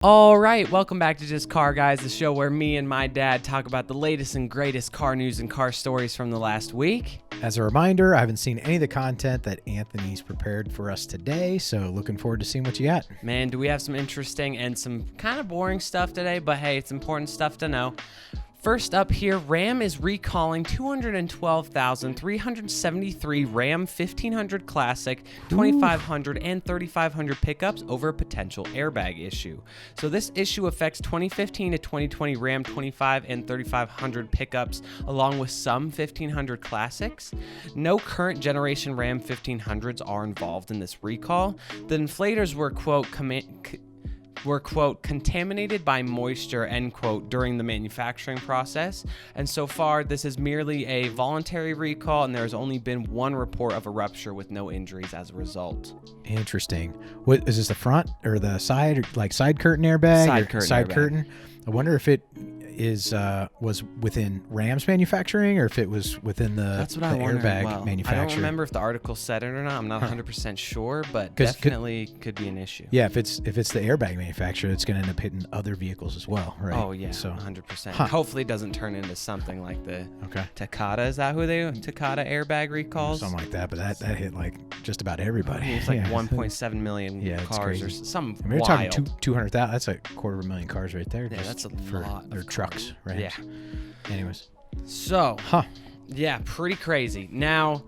All right, welcome back to Just Car Guys, the show where me and my dad talk about the latest and greatest car news and car stories from the last week. As a reminder, I haven't seen any of the content that Anthony's prepared for us today, so looking forward to seeing what you got. Man, do we have some interesting and some kind of boring stuff today, but hey, it's important stuff to know. First up here, Ram is recalling 212,373 Ram 1500 Classic, 2500, and 3500 pickups over a potential airbag issue. So this issue affects 2015 to 2020 Ram 25 and 3500 pickups, along with some 1500 Classics. No current generation Ram 1500s are involved in this recall. The inflators were, quote, contaminated by moisture, end quote, during the manufacturing process. And so far, this is merely a voluntary recall, and there has only been one report of a rupture with no injuries as a result. Interesting. What is this, the front or the side, or like side curtain airbag? Side curtain. I wonder if it was within Ram's manufacturing or if it was within the airbag manufacturer. I don't remember if the article said it or not. I'm not 100% sure, but definitely could be an issue. Yeah, if it's the airbag manufacturer, it's going to end up hitting other vehicles as well, right? Oh yeah, so 100%. Hopefully, it doesn't turn into something like the Takata. Is that who Takata airbag recalls? Something like that, but that hit like just about everybody. It's like 1.7 million cars or some. I mean, we're talking 200,000. That's a 250,000 cars right there. Yeah, that's a lot. Or trucks. Right. Yeah. Anyways. So, yeah, pretty crazy. Now,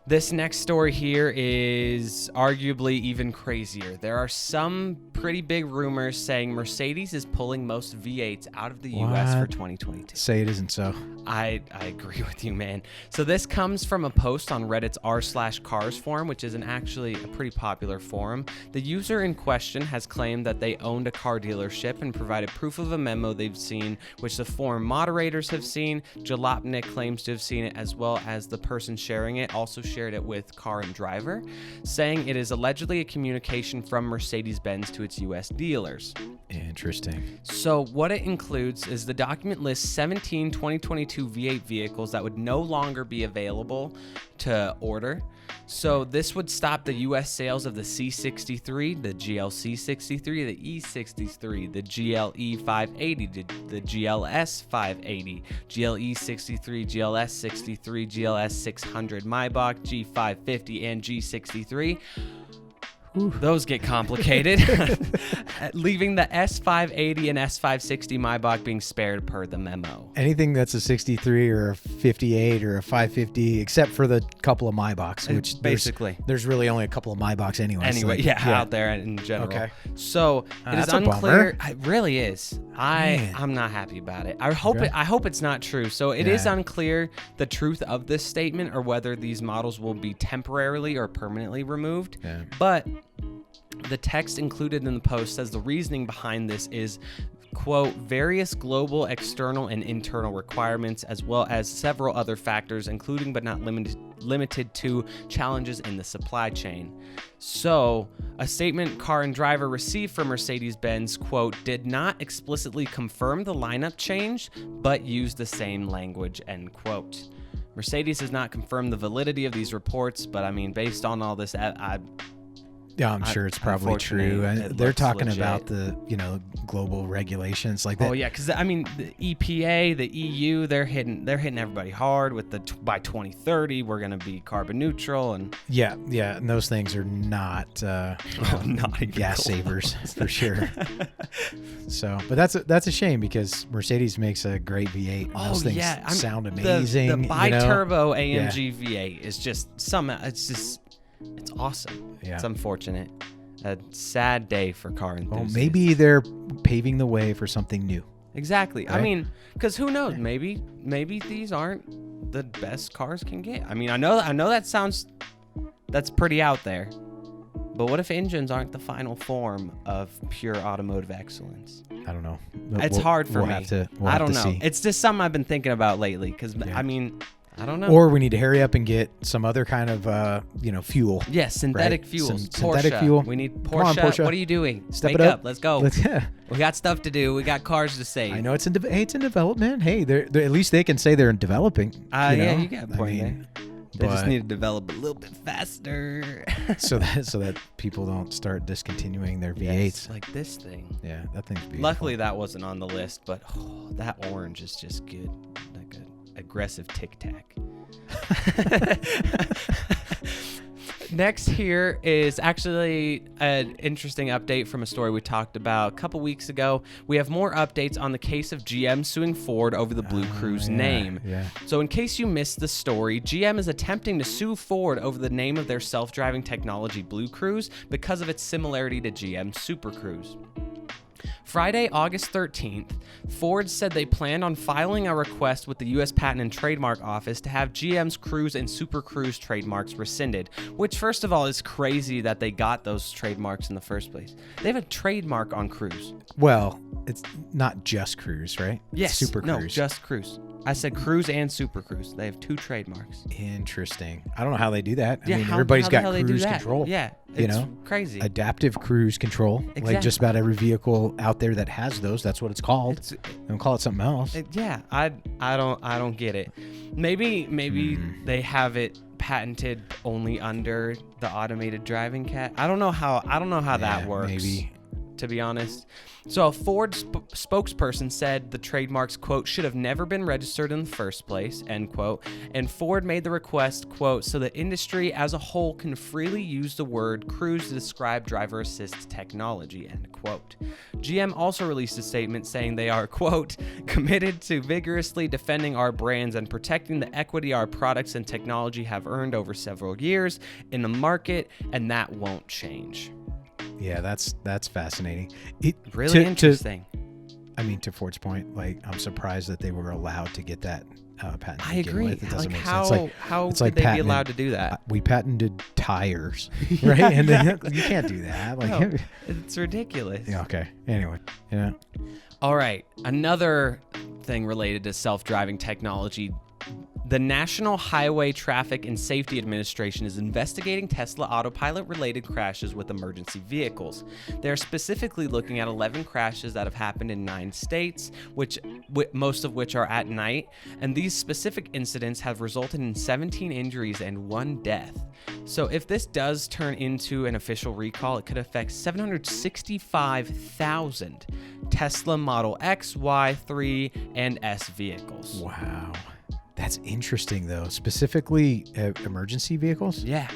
this next story here is arguably even crazier. There are some pretty big rumors saying Mercedes is pulling most V8s out of the U.S. for 2022. Say it isn't so. I agree with you, man. So this comes from a post on Reddit's r/cars forum, which is actually a pretty popular forum. The user in question has claimed that they owned a car dealership and provided proof of a memo they've seen, which the forum moderators have seen. Jalopnik claims to have seen it, as well as the person sharing it also shared it with Car and Driver, saying it is allegedly a communication from Mercedes Benz to its U.S. dealers. Interesting. So what it includes is the document lists 17 2022 V8 vehicles that would no longer be available to order. So this would stop the U.S. sales of the C63, the GLC 63, the E63, the GLE 580, the GLS 580, GLE 63, GLS 63, GLS 600, Maybach, G550, and G63. Those get complicated, leaving the S580 and S560 Maybach being spared per the memo. Anything that's a 63 or a 58 or a 550, except for the couple of Maybachs, which basically there's really only a couple of Maybachs anyway. Out there in general. Okay. So it is unclear. It really is. I'm not happy about it. I hope it's not true. So it is unclear the truth of this statement or whether these models will be temporarily or permanently removed. Yeah. But the text included in the post says the reasoning behind this is, quote, various global, external, and internal requirements, as well as several other factors, including but not limited to challenges in the supply chain. So, a statement Car and Driver received from Mercedes-Benz, quote, did not explicitly confirm the lineup change, but used the same language, end quote. Mercedes has not confirmed the validity of these reports, but I mean, based on all this, I'm sure it's probably true. They're talking about the, global regulations like that. Oh yeah, because I mean, the EPA, the EU, they're hitting everybody hard with by 2030 we're gonna be carbon neutral and and those things are not not even gas savers for sure. So, but that's a shame because Mercedes makes a great V8. And those things sound amazing. The bi-turbo AMG V8 is just it's awesome. Yeah. It's unfortunate. A sad day for car enthusiasts. Well, maybe they're paving the way for something new. Exactly. Right? I mean, because who knows? Maybe these aren't the best cars can get. I mean, I know that's pretty out there. But what if engines aren't the final form of pure automotive excellence? I don't know. It's hard for me. I don't know. See. It's just something I've been thinking about lately because, I mean, I don't know. Or we need to hurry up and get some other kind of, fuel. Yes, synthetic fuels. Synthetic fuel. We need Porsche. Come on, Porsche. What are you doing? Step Wake it up. Let's go. We got stuff to do. We got cars to save. I know it's in development. Hey, they're at least they can say they're developing. Yeah, you got a point there. They just need to develop a little bit faster. so that people don't start discontinuing their V8s. Yes, like this thing. Yeah, that thing's beautiful. Luckily, that wasn't on the list, but that orange is just good. Like an aggressive Tic Tac. Next here is actually an interesting update from a story we talked about a couple weeks ago. We have more updates on the case of GM suing Ford over the Blue Cruise name. Yeah. So in case you missed the story, GM is attempting to sue Ford over the name of their self-driving technology Blue Cruise because of its similarity to GM Super Cruise. Friday, August 13th, Ford said they planned on filing a request with the U.S. Patent and Trademark Office to have GM's Cruise and Super Cruise trademarks rescinded, which, first of all, is crazy that they got those trademarks in the first place. They have a trademark on Cruise. Well, it's not just Cruise, right? Yes. Super Cruise. No, just Cruise. I said Cruise and Super Cruise. They have 2 trademarks. Interesting. I don't know how they do that. Yeah, I mean, how everybody's the hell got they do cruise that? control. Yeah, you it's know, crazy. Adaptive cruise control. Exactly. Like just about every vehicle out there that has those, that's what it's called. They don't call it something else. I don't get it. Maybe they have it patented only under the automated driving cat. I don't know how that works. Maybe. To be honest. So a Ford spokesperson said the trademarks, quote, should have never been registered in the first place, end quote. And Ford made the request, quote, so the industry as a whole can freely use the word cruise to describe driver assist technology, end quote. GM also released a statement saying they are, quote, committed to vigorously defending our brands and protecting the equity our products and technology have earned over several years in the market, and that won't change. Yeah, that's fascinating. Really interesting. To Ford's point, like I'm surprised that they were allowed to get that patent. I agree. It doesn't make how sense. how it's could they be allowed to do that? We patented tires, right? And then you can't do that. Like, no, it's ridiculous. Yeah, okay. Anyway, yeah. All right. Another thing related to self-driving technology. The National Highway Traffic and Safety Administration is investigating Tesla Autopilot-related crashes with emergency vehicles. They're specifically looking at 11 crashes that have happened in 9 states, most of which are at night, and these specific incidents have resulted in 17 injuries and 1 death. So if this does turn into an official recall, it could affect 765,000 Tesla Model X, Y, 3, and S vehicles. Wow. That's interesting, though. Specifically, emergency vehicles? Yeah.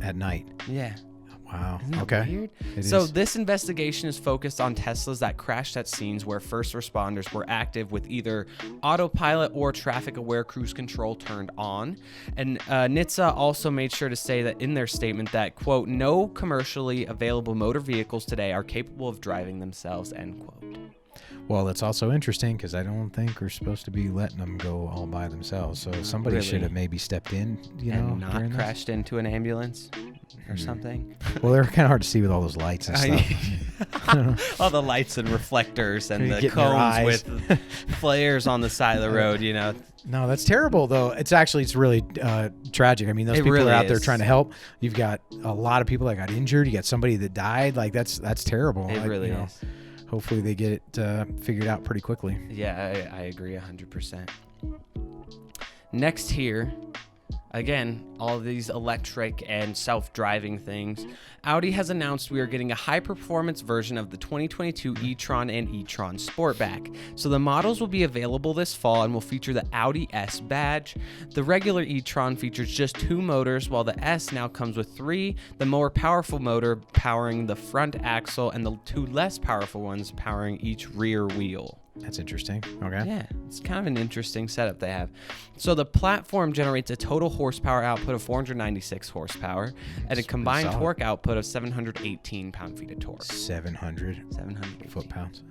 At night. Yeah. Wow. Isn't that Okay. weird? It So is. this investigation is focused on Teslas that crashed at scenes where first responders were active with either autopilot or traffic-aware cruise control turned on. And NHTSA also made sure to say that in their statement that, quote, no commercially available motor vehicles today are capable of driving themselves, end quote. Well, it's also interesting because I don't think we're supposed to be letting them go all by themselves. So somebody really. should have maybe stepped in, And not during this. crashed into an ambulance or something. Well, they're kind of hard to see with all those lights and stuff. All the lights and reflectors and You the get in your cones eyes. with flares on the side of the road, No, that's terrible, though. It's really tragic. I mean, those It people really are out there is. trying to help. You've got a lot of people that got injured. You got somebody that died. Like, that's terrible. It Like, really is. Hopefully they get it figured out pretty quickly. Yeah, I agree 100%. Next here, again, all of these electric and self-driving things. Audi has announced we are getting a high-performance version of the 2022 e-tron and e-tron Sportback. So the models will be available this fall and will feature the Audi S badge. The regular e-tron features just 2 motors, while the S now comes with 3, the more powerful motor powering the front axle and the 2 less powerful ones powering each rear wheel. That's interesting. Okay. Yeah, it's kind of an interesting setup they have. So the platform generates a total horsepower output of 496 horsepower and a combined solid. torque output of 718 pound-feet of torque. 700 718 foot-pounds.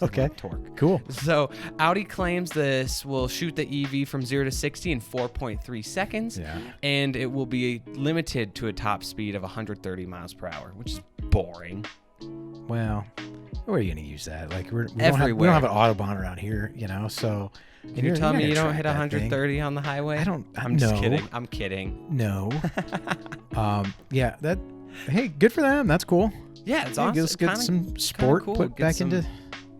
Okay. Torque. Cool. So Audi claims this will shoot the EV from 0 to 60 in 4.3 seconds, Yeah. and it will be limited to a top speed of 130 miles per hour, which is boring. Well, where are you going to use that? Like, we don't Everywhere. have an Autobahn around here, so. Can you tell me you don't gonna hit track that thing. 130 on the highway? I'm just no. kidding. I'm kidding. No. Yeah, hey, good for them. That's cool. Yeah, it's Hey, awesome. let's get some sport cool. put Get back some into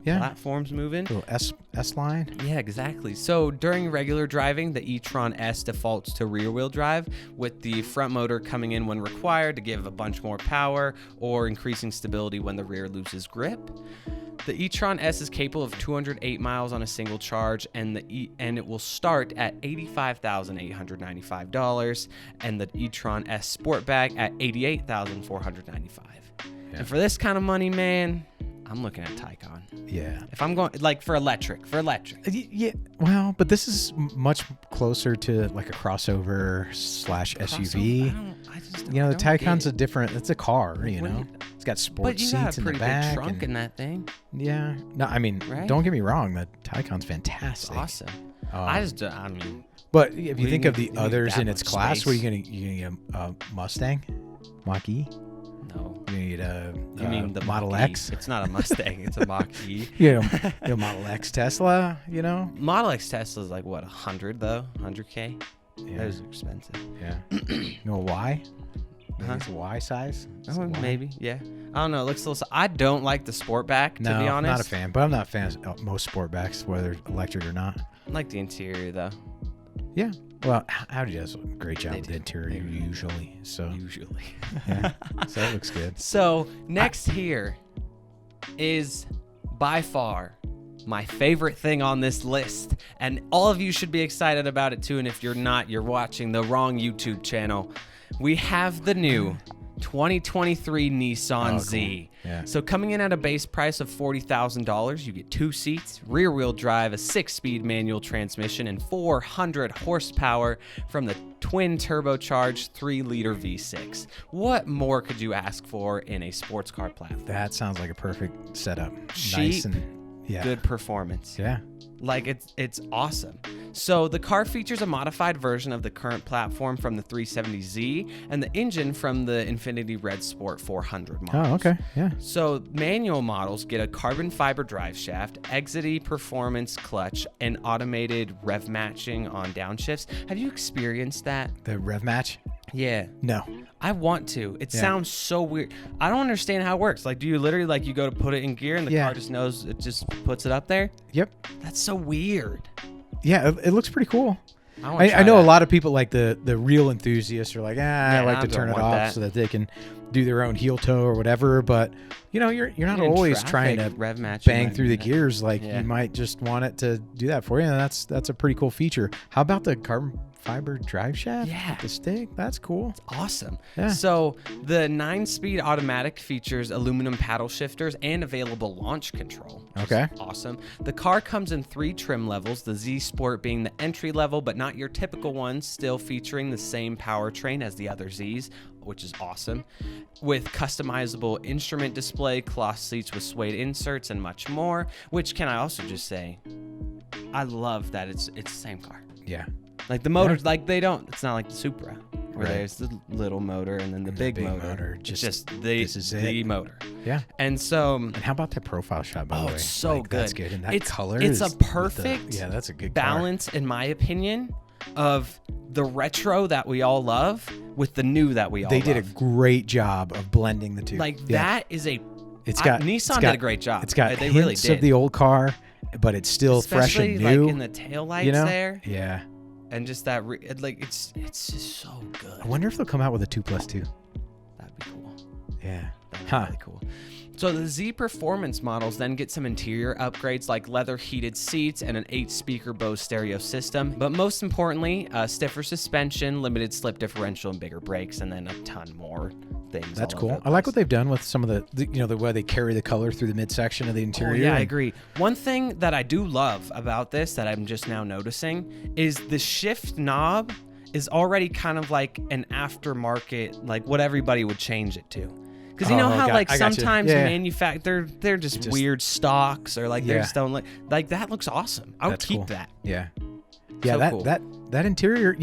platforms moving. Little S line. Yeah, exactly. So during regular driving, the Etron S defaults to rear-wheel drive, with the front motor coming in when required to give a bunch more power or increasing stability when the rear loses grip. The Etron S is capable of 208 miles on a single charge, and it will start at $85,895, and the Etron S Sportback at $88,495. Yeah. And for this kind of money, man, I'm looking at Taycan. Yeah. If I'm going like for electric. Yeah. Well, but this is much closer to like a crossover / SUV. I just the Taycan's a different. It's a car. It's got sports seats in the back. But you got a pretty big trunk in that thing. Yeah. No, I mean, don't get me wrong. The Taycan's fantastic. It's awesome. But if you think of the others in its class, what are you gonna get a Mustang, Mach-E? No. You need You mean the Model Mach-E. X? It's not a Mustang. It's a Mach-E. Model X Tesla. Model X Tesla is like what, 100 though? 100K. Yeah. That is expensive. Yeah. Y? Maybe it's a Y size. Maybe. Yeah. I don't know. It looks a little. I don't like the Sportback, to be honest. I'm not a fan. But I'm not a fan of most Sportbacks, whether electric or not. I like the interior though. Yeah. Well, Audi does a great job with the interior usually. Yeah. So it looks good. So next here is by far my favorite thing on this list, and all of you should be excited about it too. And if you're not, you're watching the wrong YouTube channel. We have the new 2023 Nissan Z. Cool. Yeah. So coming in at a base price of $40,000, you get 2 seats, rear-wheel drive, a 6-speed manual transmission, and 400 horsepower from the twin turbocharged 3-liter V6. What more could you ask for in a sports car platform? That sounds like a perfect setup. Cheap, nice and good performance. Yeah. Like it's awesome. So the car features a modified version of the current platform from the 370Z and the engine from the Infiniti Red Sport 400 models. Oh, okay. Yeah. So manual models get a carbon fiber drive shaft, Exity performance clutch, and automated rev matching on downshifts. Have you experienced that? The rev match? Yeah. No. I want to. It sounds so weird. I don't understand how it works. Like, do you literally you go to put it in gear and the car just knows, it just puts it up there? Yep. That's so weird. Yeah, it looks pretty cool. I know a lot of people, like the real enthusiasts, are like, I like to turn it off so that they can do their own heel toe or whatever. But you're not always trying to rev match bang through the gears. You might just want it to do that for you, and that's a pretty cool feature. How about the carbon fiber drive shaft? Yeah, the stick. That's cool. It's awesome. Yeah. So the 9-speed automatic features aluminum paddle shifters and available launch control. Okay. Awesome. The car comes in 3 trim levels, the Z Sport being the entry level, but not your typical one, still featuring the same powertrain as the other Zs, which is awesome, with customizable instrument display, cloth seats with suede inserts, and much more, which can I also just say, I love that it's the same car. Yeah. Like the motors, it's not like the Supra, where there's the little motor and then the big motor. Just the motor. Yeah. And so. And how about that profile shot, by the way? It's so good. That's good. And that color it's a perfect that's a good balance, in my opinion, of the retro that we all love with the new that we all love. They did a great job of blending the two. That is Nissan did a great job. It's got they hints really did. of the old car, but it's still fresh and new. Especially in the taillights there. Yeah. And just that, it's just so good. I wonder if they'll come out with a 2+2. That'd be cool. Yeah. That'd be really cool. So the Z Performance models then get some interior upgrades like leather heated seats and an 8-speaker Bose stereo system. But most importantly, stiffer suspension, limited slip differential, and bigger brakes, and then a ton more things. That's cool. I like what they've done with some of the way they carry the color through the midsection of the interior. Oh, yeah, I agree. One thing that I do love about this that I'm just now noticing is the shift knob is already kind of like an aftermarket, like what everybody would change it to. Because how sometimes they're just weird stocks, or they just don't look like that. Looks awesome. I would keep that. Yeah. Yeah. So that interior,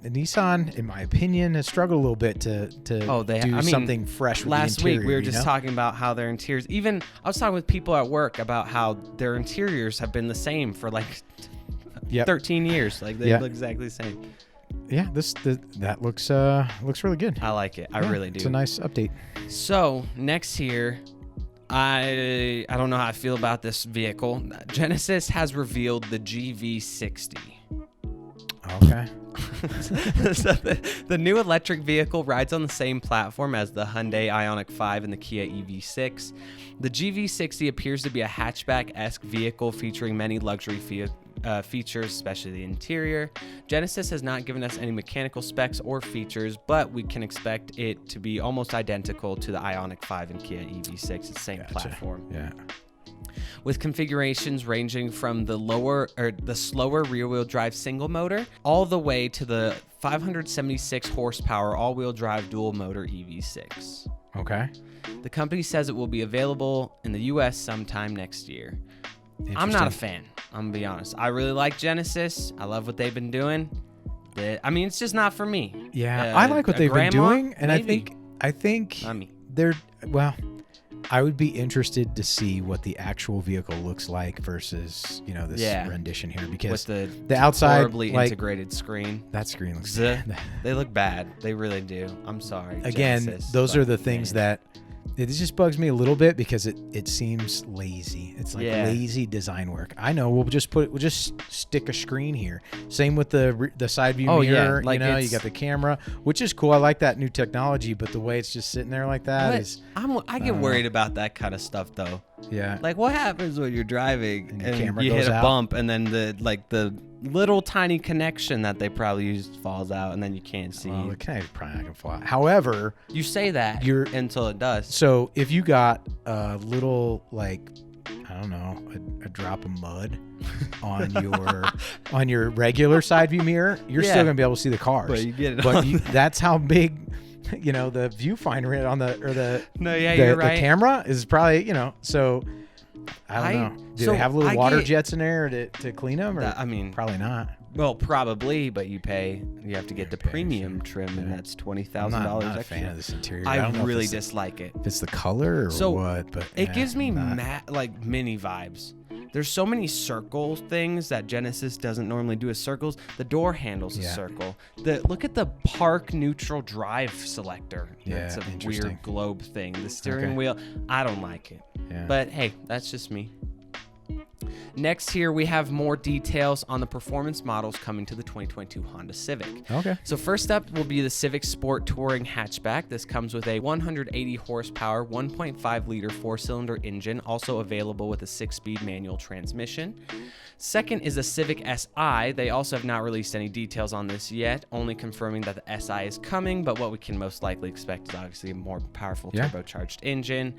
Nissan, in my opinion, has struggled a little bit to do something fresh with last the interior. Week we were just talking about how their interiors, even I was talking with people at work about how their interiors have been the same for 13 years. They look exactly the same. Yeah, that looks really good. I like it. I really do. It's a nice update. So next here, I don't know how I feel about this vehicle. Genesis has revealed the GV60. Okay. So the new electric vehicle rides on the same platform as the Hyundai Ioniq 5 and the Kia EV6. The GV60 appears to be a hatchback-esque vehicle featuring many luxury features, especially the interior. Genesis has not given us any mechanical specs or features, but we can expect it to be almost identical to the Ioniq 5 and Kia EV6. It's the same platform. Yeah. With configurations ranging from the slower rear-wheel drive single motor all the way to the 576 horsepower all-wheel drive dual motor EV6. Okay. The company says it will be available in the US sometime next year. I'm not a fan. I'm gonna be honest. I really like Genesis. I love what they've been doing. I mean, it's just not for me. Yeah, I like what they've been doing, and maybe. I think they're I would be interested to see what the actual vehicle looks like versus, this rendition here, because with the outside horribly integrated screen. That screen looks bad. They look bad. They really do. I'm sorry. Again, Genesis, those are the things that it just bugs me a little bit, because it seems lazy. It's like lazy design work. I know we'll just stick a screen here. Same with the side view mirror. Yeah. You got the camera, which is cool. I like that new technology, but the way it's just sitting there like that is. I get worried about that kind of stuff though. Yeah. Like, what happens when you're driving and you hit a out. bump, and then the little tiny connection that they probably used falls out, and then you can't see. Well, the connector's probably not gonna fly. However, you say that until it does. So if you got a little, like, I don't know, a drop of mud on your regular side view mirror, you're still gonna be able to see the cars. But you get it. That's how big. The viewfinder on you're right. The camera is probably, so I don't know. Do they have little water jets in there to clean them? Or probably not. Well, probably, but you have to get the premium trim, and that's $20,000 I'm not a extra. fan of this interior. I really dislike it. If it's the color or what, but it gives me mini vibes. There's so many circle things that Genesis doesn't normally do as circles. The door handle's a circle. Look at the park neutral drive selector. Yeah, it's a weird globe thing. The steering wheel, I don't like it. Yeah. But hey, that's just me. Next here, we have more details on the performance models coming to the 2022 Honda Civic. Okay. So first up will be the Civic Sport Touring Hatchback. This comes with a 180 horsepower, 1.5 liter 4-cylinder engine, also available with a 6-speed manual transmission. Second is the Civic Si. They also have not released any details on this yet, only confirming that the Si is coming, but what we can most likely expect is obviously a more powerful turbocharged engine,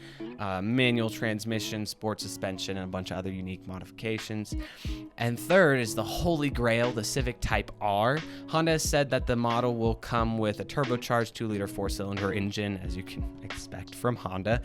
manual transmission, sport suspension, and a bunch of other unique modifications. And third is the Holy Grail, the Civic Type R. Honda has said that the model will come with a turbocharged 2-liter 4-cylinder engine, as you can expect from Honda,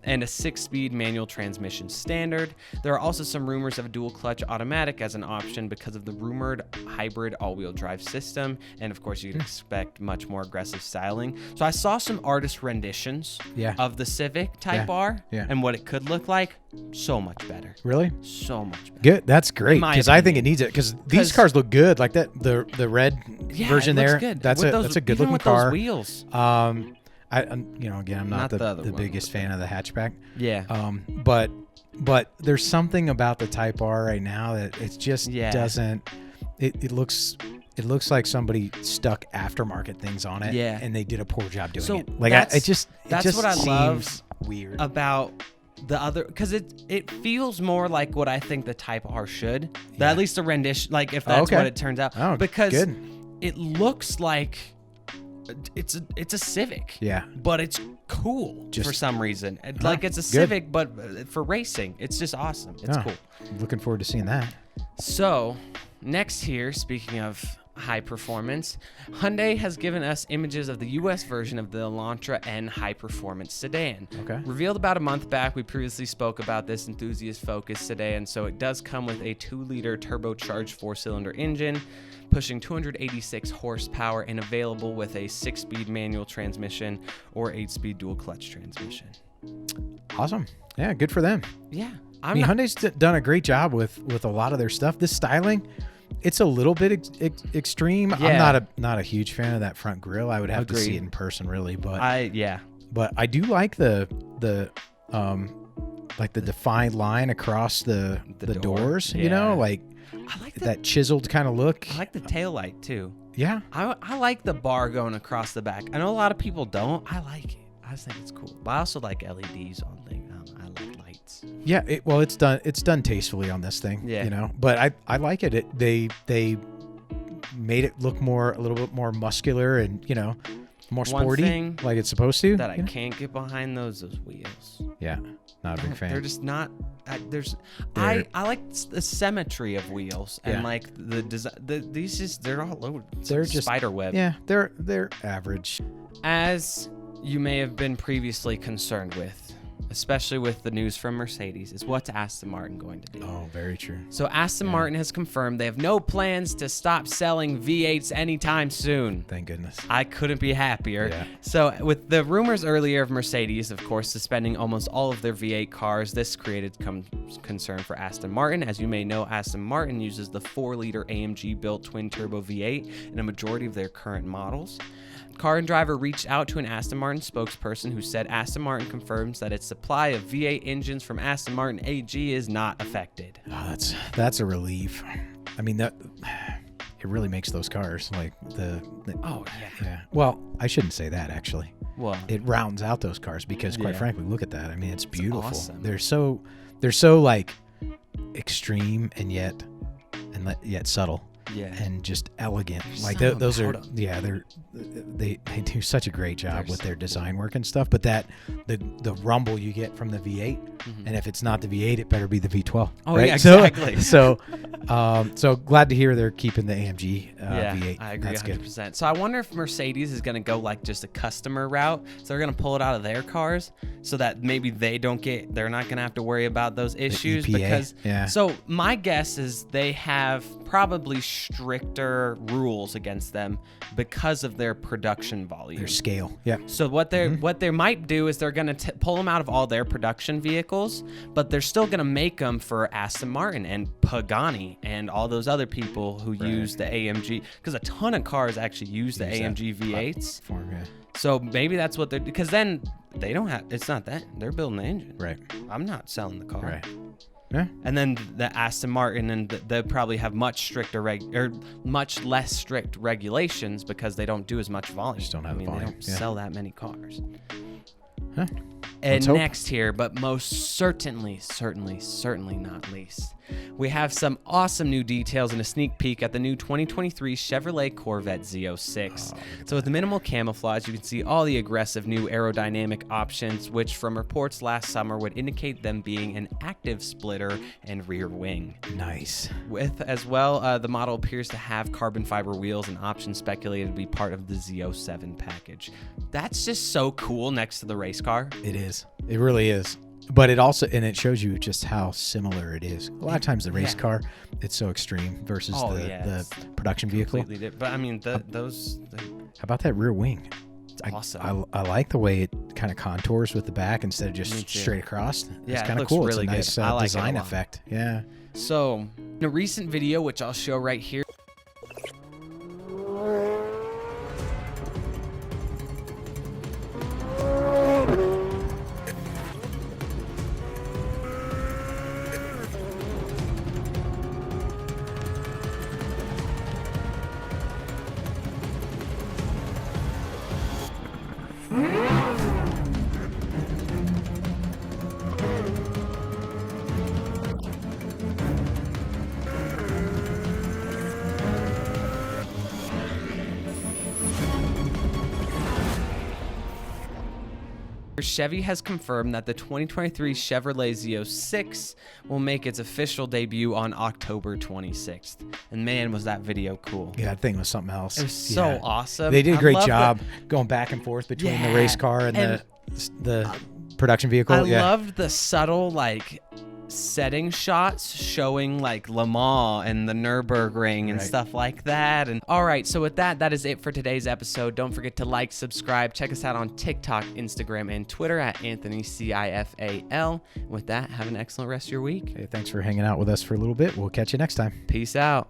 and a 6-speed manual transmission standard. There are also some rumors of a dual-clutch automatic as an option because of the rumored hybrid all-wheel drive system, and of course you'd expect much more aggressive styling. So I saw some artist renditions of the Civic Type R and what it could look like. So much better. Really? So much better. Good. That's great, because I think it needs it, because these cars look good. Like that, the red version there. Good. That's a good looking car. Those wheels. Again, I'm not the biggest fan of the hatchback. Yeah. But there's something about the Type R right now that it just doesn't. It looks like somebody stuck aftermarket things on it. Yeah. And they did a poor job doing it. Like that's what I love weird about the other, because it feels more like what I think the Type R should. At least the rendition, like if that's what it turns out. Because it looks like it's a Civic. Yeah. But it's cool for some reason. Like it's a Civic, but for racing. It's just awesome. It's cool. Looking forward to seeing that. So next here, speaking of high performance, Hyundai has given us images of the US version of the Elantra N high performance sedan. Okay. Revealed about a month back, we previously spoke about this enthusiast focused sedan, so it does come with a 2-liter turbocharged 4-cylinder engine, pushing 286 horsepower and available with a 6-speed manual transmission or 8-speed dual clutch transmission. Awesome. Yeah, good for them. Yeah. Hyundai's done a great job with a lot of their stuff. This styling, it's a little bit extreme. Yeah. I'm not a huge fan of that front grille. I would have to see it in person, really. But I do like the the defined line across the doors. Yeah. You know, like I like that chiseled kind of look. I like the taillight too. Yeah. I like the bar going across the back. I know a lot of people don't. I like it. I just think it's cool. But I also like LEDs on things. I like lights. Yeah. It's done tastefully on this thing. Yeah. You know, but I like it. They made it look a little bit more muscular and, you know, more sporty, like it's supposed to. That I can't get behind those wheels. Yeah, not a big fan. They're just not. I like the symmetry of wheels and like the design. They're all over. They're just spider web. Yeah, they're average. As you may have been previously concerned with, especially with the news from Mercedes, is what's Aston Martin going to do? Oh, very true. So Aston Martin has confirmed they have no plans to stop selling V8s anytime soon. Thank goodness. I couldn't be happier. Yeah. So with the rumors earlier of Mercedes, of course, suspending almost all of their V8 cars, this created concern for Aston Martin. As you may know, Aston Martin uses the 4-liter AMG-built twin-turbo V8 in a majority of their current models. Car and Driver reached out to an Aston Martin spokesperson who said Aston Martin confirms that its supply of V8 engines from Aston Martin AG is not affected. Oh, that's a relief. I mean, that it really makes those cars like yeah. Well, I shouldn't say that actually. Well, it rounds out those cars because, quite frankly, look at that. I mean, it's beautiful. Awesome. They're so like extreme and yet subtle. Yeah. And just elegant. Like so those are they do such a great job with their design work and stuff. But the rumble you get from the V8, and if it's not the V8, it better be the V12. Oh, right? yeah, exactly. So glad to hear they're keeping the AMG V8. I agree. That's 100%. good. So I wonder if Mercedes is going to go like just a customer route. So they're going to pull it out of their cars so that maybe they're not going to have to worry about those issues. EPA, So my guess is they have probably stricter rules against them because of their production volume. Their scale. Yeah. So what they might do is they're going to pull them out of all their production vehicles, but they're still going to make them for Aston Martin and Pagani and all those other people who use the AMG, because a ton of cars actually use the AMG V8s. So maybe that's what because then they don't have, it's not that, they're building the engine. Right. I'm not selling the car. Right. Yeah. And then the Aston Martin, and they probably have much less strict regulations because they don't do as much volume. Just don't have the volume. They don't sell that many cars. Huh. And next here, but most certainly not least, we have some awesome new details and a sneak peek at the new 2023 Chevrolet Corvette Z06. So with minimal camouflage, you can see all the aggressive new aerodynamic options, which from reports last summer would indicate them being an active splitter and rear wing. Nice. With as well, the model appears to have carbon fiber wheels, an option speculated to be part of the Z07 package. That's just so cool next to the race car. It is. It really is. But it shows you just how similar it is. A lot of times the race car, it's so extreme versus the production vehicle. But I mean, how about that rear wing? It's awesome. I like the way it kind of contours with the back instead of just straight across. Yeah, it's kind of cool. It's a nice design effect. Yeah. So in a recent video, which I'll show right here, Chevy has confirmed that the 2023 Chevrolet Z06 will make its official debut on October 26th. And man, was that video cool. Yeah, that thing was something else. It was so awesome. They did a great job going back and forth between the race car and the production vehicle. I loved the subtle, setting shots showing Le Mans and the Nürburgring and stuff like that. And all right, so with that is it for today's episode. Don't forget to like, subscribe, check us out on TikTok, Instagram, and Twitter at AnthonyCIFAL. With that, have an excellent rest of your week. Hey, thanks for hanging out with us for a little bit. We'll catch you next time. Peace out.